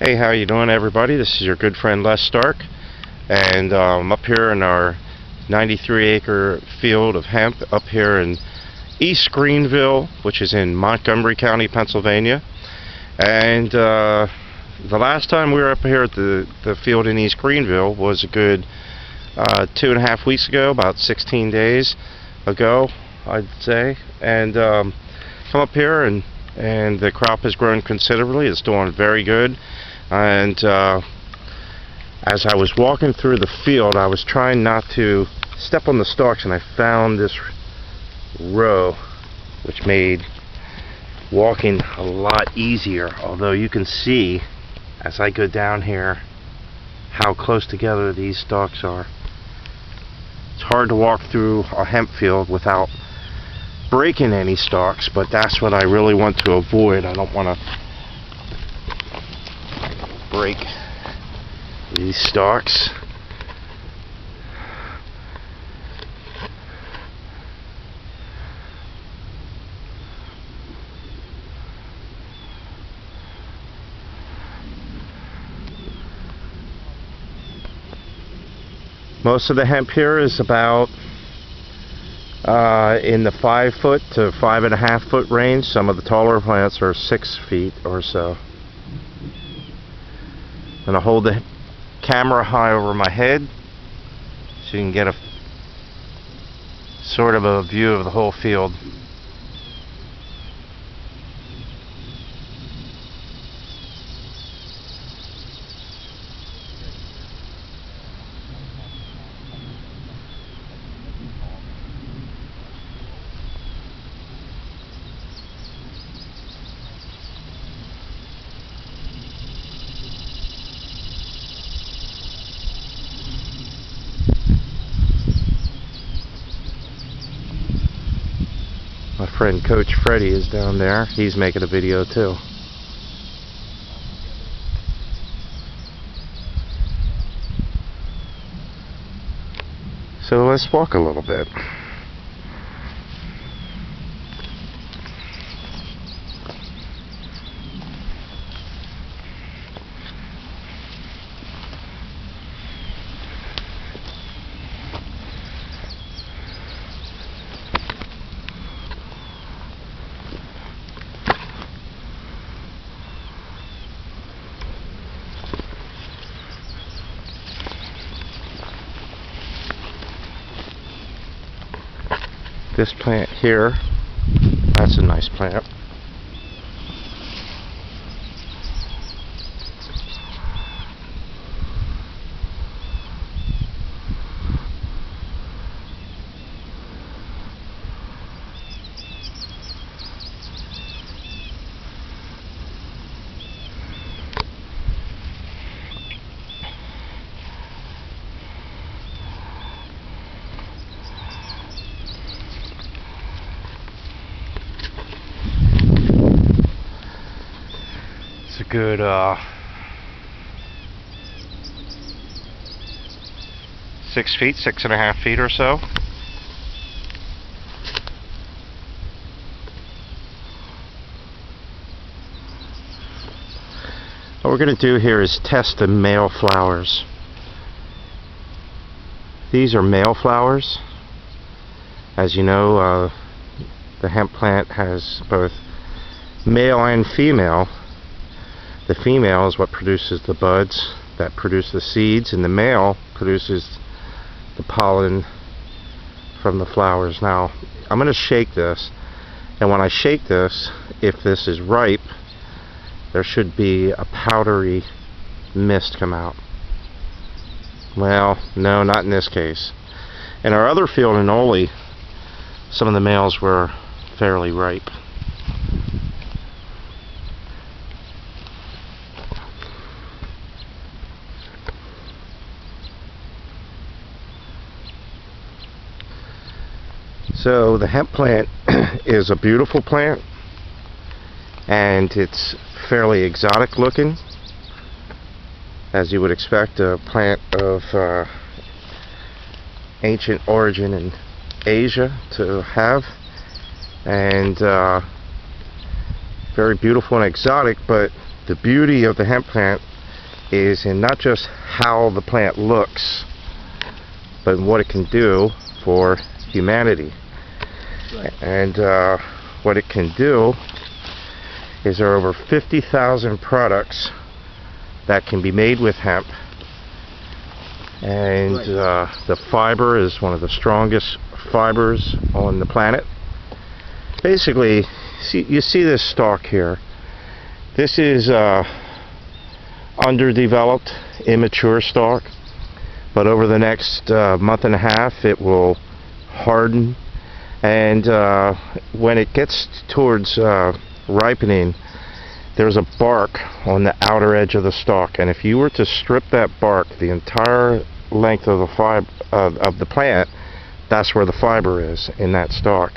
Hey, how you doing, everybody? This is your good friend Les Stark, and I'm up here in our 93-acre field of hemp up here in East Greenville, which is in Montgomery County, Pennsylvania. And the last time we were up here at the field in East Greenville was a good 2.5 weeks ago, about 16 days ago, I'd say. And come up here and the crop has grown considerably. It's doing very good. And as I was walking through the field, I was trying not to step on the stalks, and I found this row, which made walking a lot easier. Although you can see as I go down here how close together these stalks are. It's hard to walk through a hemp field without breaking any stalks, but that's what I really want to avoid. I don't want to break these stalks. Most of the hemp here is about in the 5 foot to 5.5 foot range. Some of the taller plants are 6 feet or so. I'm going to hold the camera high over my head so you can get a sort of a view of the whole field. My friend Coach Freddy is down there. He's making a video too. So let's walk a little bit. This plant here, that's a nice plant. It's a good 6 feet, 6.5 feet or so. What we're going to do here is test the male flowers. These are male flowers. As you know, the hemp plant has both male and female. The female is what produces the buds that produce the seeds, and the male produces the pollen from the flowers. Now, I'm going to shake this, and when I shake this, if this is ripe, there should be a powdery mist come out. Well, no, not in this case. In our other field in Ole, some of the males were fairly ripe. So the hemp plant is a beautiful plant, and it's fairly exotic looking, as you would expect a plant of ancient origin in Asia to have, and very beautiful and exotic. But the beauty of the hemp plant is in not just how the plant looks, but what it can do for humanity. Right. And what it can do is there are over 50,000 products that can be made with hemp. And the fiber is one of the strongest fibers on the planet. Basically, you see this stalk here. This is underdeveloped, immature stalk, but over the next month and a half it will harden, and when it gets towards ripening, there's a bark on the outer edge of the stalk, and if you were to strip that bark the entire length of the of the plant, that's where the fiber is, in that stalk.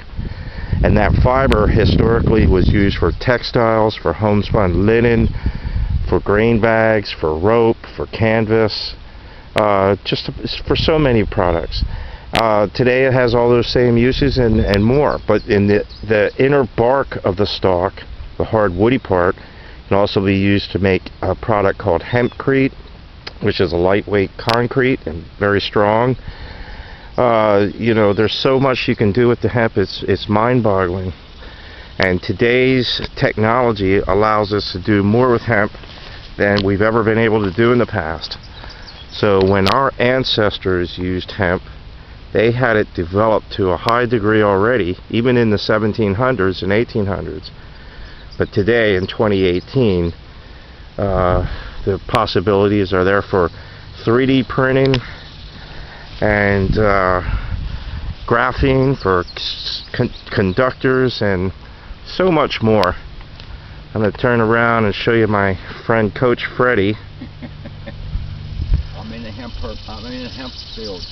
And that fiber historically was used for textiles, for homespun linen, for grain bags, for rope, for canvas, just for so many products. Today it has all those same uses and more, but in the inner bark of the stalk, the hard woody part, can also be used to make a product called hempcrete, which is a lightweight concrete and very strong. You know, there's so much you can do with the hemp, it's mind-boggling. And today's technology allows us to do more with hemp than we've ever been able to do in the past. So when our ancestors used hemp, they had it developed to a high degree already, even in the 1700s and 1800s. But today, in 2018, the possibilities are there for 3D printing and graphene for conductors and so much more. I'm going to turn around and show you my friend Coach Freddy. I'm in the hemp field.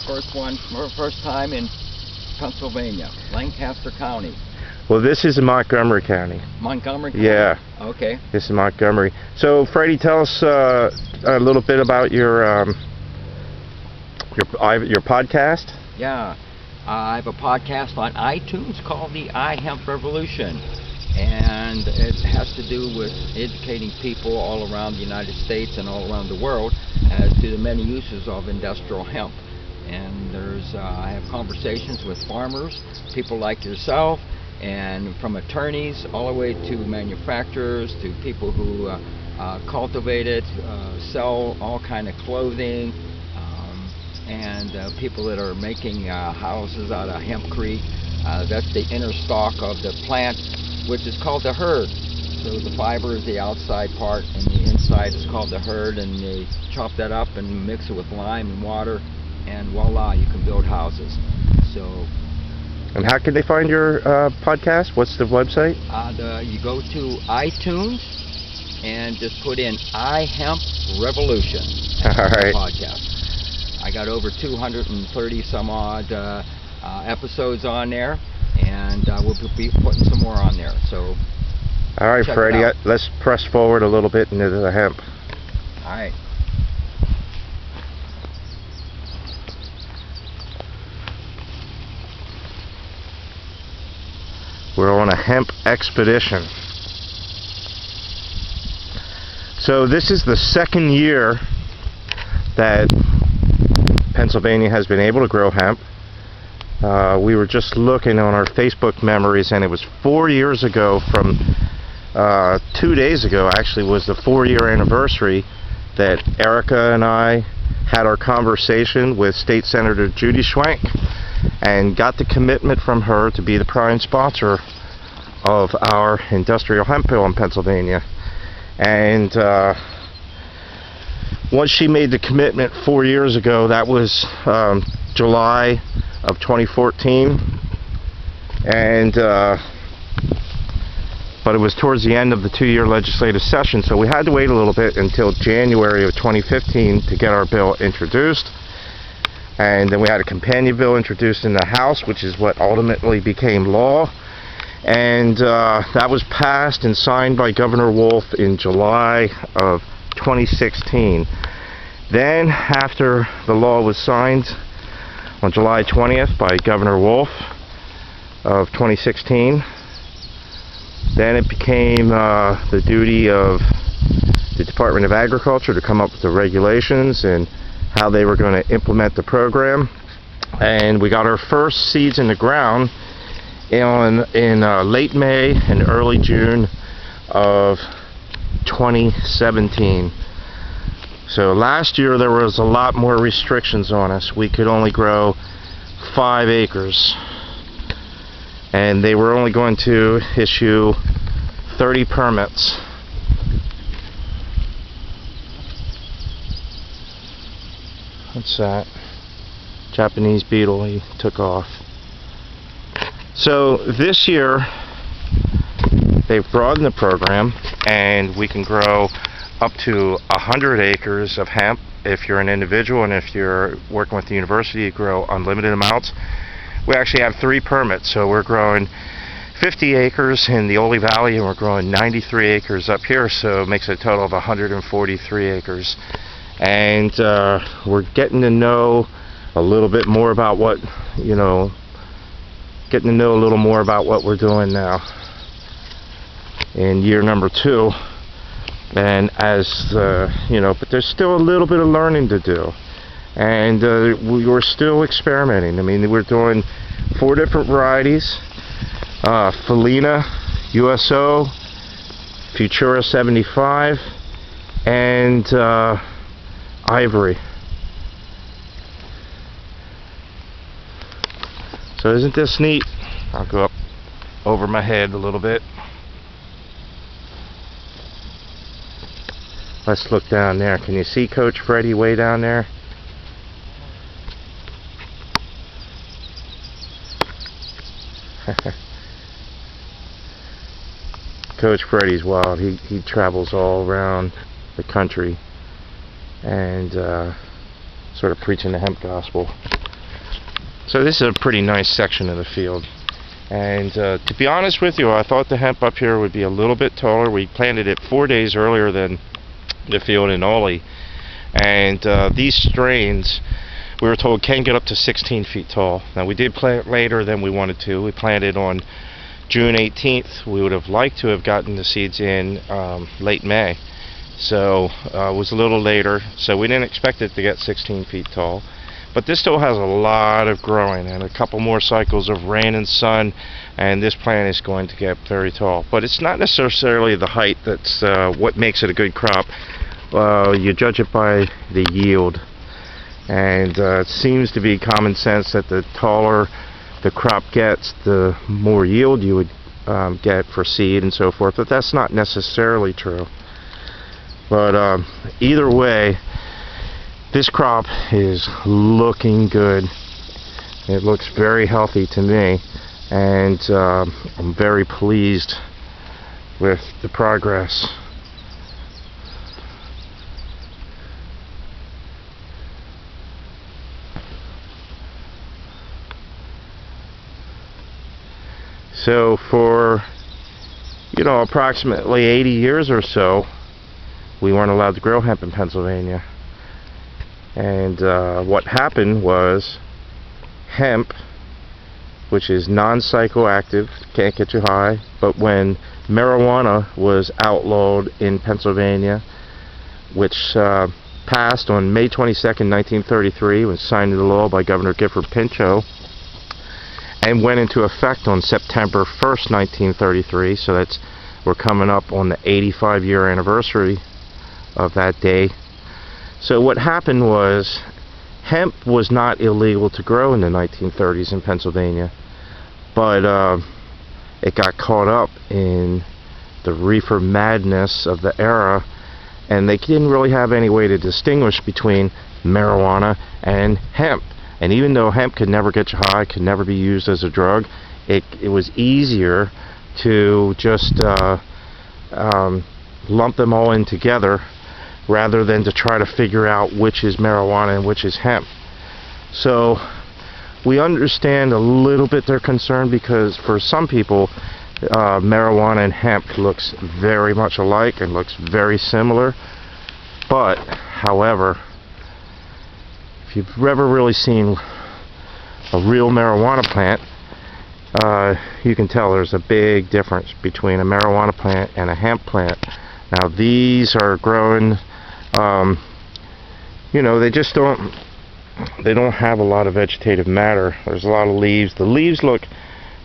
First time in Pennsylvania, Lancaster County. Well, this is in Montgomery County. Montgomery County? Yeah. Okay. This is Montgomery. So, Freddy, tell us a little bit about your podcast. Yeah, I have a podcast on iTunes called the Hemp Revolution, and it has to do with educating people all around the United States and all around the world as to the many uses of industrial hemp. And I have conversations with farmers, people like yourself, and from attorneys all the way to manufacturers, to people who cultivate it, sell all kind of clothing, and people that are making houses out of hempcrete. That's the inner stalk of the plant, which is called the hurd. So the fiber is the outside part, and the inside is called the hurd, and they chop that up and mix it with lime and water, and voila, you can build houses. So. And how can they find your podcast? What's the website? You go to iTunes and just put in Hemp Revolution. All right. Podcast. I got over 230 some odd episodes on there, and we'll be putting some more on there. So. All right, Freddy. Let's press forward a little bit into the hemp. All right. We're on a hemp expedition. So this is the second year that Pennsylvania has been able to grow hemp. We were just looking on our Facebook memories, and it was 4 years ago from 2 days ago actually was the 4-year anniversary that Erica and I had our conversation with State Senator Judy Schwenk and got the commitment from her to be the prime sponsor of our industrial hemp bill in Pennsylvania. And once she made the commitment 4 years ago, that was July of 2014, and but it was towards the end of the 2-year legislative session, so we had to wait a little bit until January of 2015 to get our bill introduced. And then we had a companion bill introduced in the House, which is what ultimately became law. And that was passed and signed by Governor Wolf in July of 2016. Then, after the law was signed on July 20th by Governor Wolf of 2016, then it became the duty of the Department of Agriculture to come up with the regulations and how they were going to implement the program. And we got our first seeds in the ground in late May and early June of 2017. So last year there was a lot more restrictions on us. We could only grow 5 acres, and they were only going to issue 30 permits. What's that? Japanese beetle, he took off. So this year they've broadened the program, and we can grow up to 100 acres of hemp if you're an individual, and if you're working with the university, you grow unlimited amounts. We actually have 3 permits, so we're growing 50 acres in the Ole Valley, and we're growing 93 acres up here, so it makes a total of 143 acres. And we're getting to know a little bit more about what, getting to know a little more about what we're doing now in year number 2. And as but there's still a little bit of learning to do, and we're still experimenting. I mean, we're doing 4 different varieties: Felina, USO, Futura 75, and Ivory. So isn't this neat? I'll go up over my head a little bit. Let's look down there. Can you see Coach Freddy way down there? Coach Freddy's wild. He travels all around the country and sort of preaching the hemp gospel. So this is a pretty nice section of the field. And to be honest with you, I thought the hemp up here would be a little bit taller. We planted it 4 days earlier than the field in Ole, and these strains, we were told, can get up to 16 feet tall. Now, we did plant later than we wanted to. We planted on June 18th. We would have liked to have gotten the seeds in late May, so it was a little later, so we didn't expect it to get 16 feet tall. But this still has a lot of growing, and a couple more cycles of rain and sun, and this plant is going to get very tall. But it's not necessarily the height that's what makes it a good crop. You judge it by the yield, and it seems to be common sense that the taller the crop gets, the more yield you would get for seed and so forth. But that's not necessarily true. But either way, this crop is looking good. It looks very healthy to me, and I'm very pleased with the progress. So for approximately 80 years or so, we weren't allowed to grow hemp in Pennsylvania. And what happened was hemp, which is non-psychoactive, can't get you high, but when marijuana was outlawed in Pennsylvania, which passed on May 22nd, 1933, was signed into law by Governor Gifford Pinchot, and went into effect on September 1st, 1933, so we're coming up on the 85-year anniversary of that day. So what happened was, hemp was not illegal to grow in the 1930s in Pennsylvania, but it got caught up in the reefer madness of the era, and they didn't really have any way to distinguish between marijuana and hemp. And even though hemp could never get you high, could never be used as a drug, it was easier to just lump them all in together, rather than to try to figure out which is marijuana and which is hemp. So we understand a little bit their concern, because for some people marijuana and hemp looks very much alike and looks very similar. But however, if you've ever really seen a real marijuana plant, you can tell there's a big difference between a marijuana plant and a hemp plant. Now these are growing, you know, they don't have a lot of vegetative matter. There's a lot of leaves. The leaves look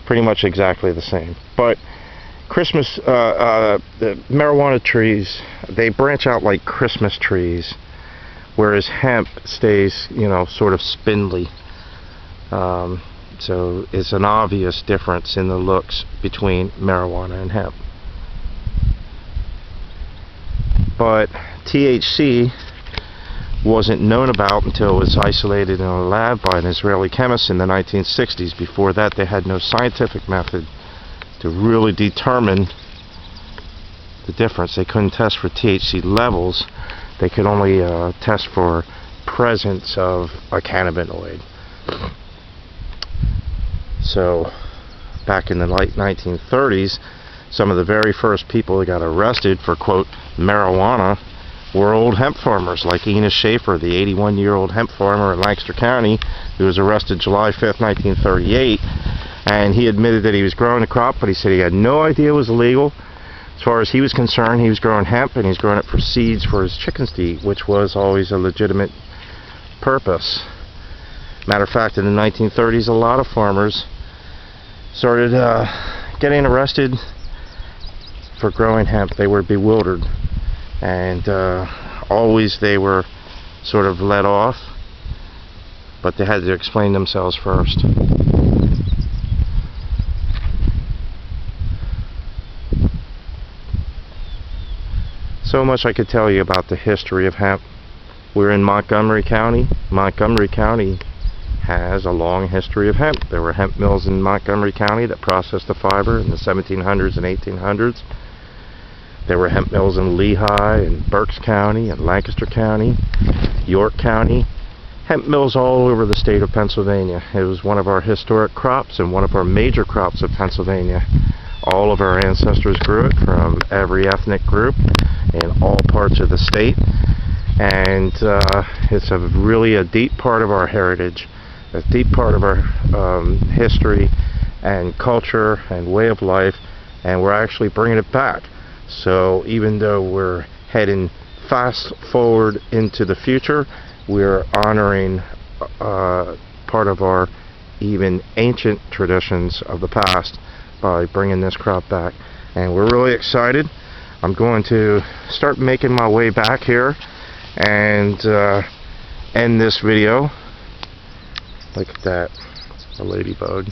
pretty much exactly the same, but the marijuana trees, they branch out like Christmas trees, whereas hemp stays, you know, sort of spindly. So it's an obvious difference in the looks between marijuana and hemp. But THC wasn't known about until it was isolated in a lab by an Israeli chemist in the 1960s. Before that, they had no scientific method to really determine the difference. They couldn't test for THC levels. They could only test for presence of a cannabinoid. So back in the late 1930s, some of the very first people that got arrested for, quote, marijuana were old hemp farmers, like Enos Schaefer, the 81-year-old hemp farmer in Lancaster County, who was arrested July 5th, 1938. And he admitted that he was growing the crop, but he said he had no idea it was illegal. As far as he was concerned, he was growing hemp, and he's growing it for seeds for his chickens to eat, which was always a legitimate purpose. Matter of fact, in the 1930s, a lot of farmers started getting arrested for growing hemp. They were bewildered, and always they were sort of let off, but they had to explain themselves first. So much I could tell you about the history of hemp. We're in Montgomery County. Montgomery County has a long history of hemp. There were hemp mills in Montgomery County that processed the fiber in the 1700s and 1800s. There were hemp mills in Lehigh and Berks County and Lancaster County, York County. Hemp mills all over the state of Pennsylvania. It was one of our historic crops and one of our major crops of Pennsylvania. All of our ancestors grew it, from every ethnic group in all parts of the state. And it's really a deep part of our heritage, a deep part of our history and culture and way of life, and we're actually bringing it back. So even though we're heading fast forward into the future, we're honoring part of our even ancient traditions of the past by bringing this crop back. And we're really excited. I'm going to start making my way back here and end this video. Look at that, a ladybug.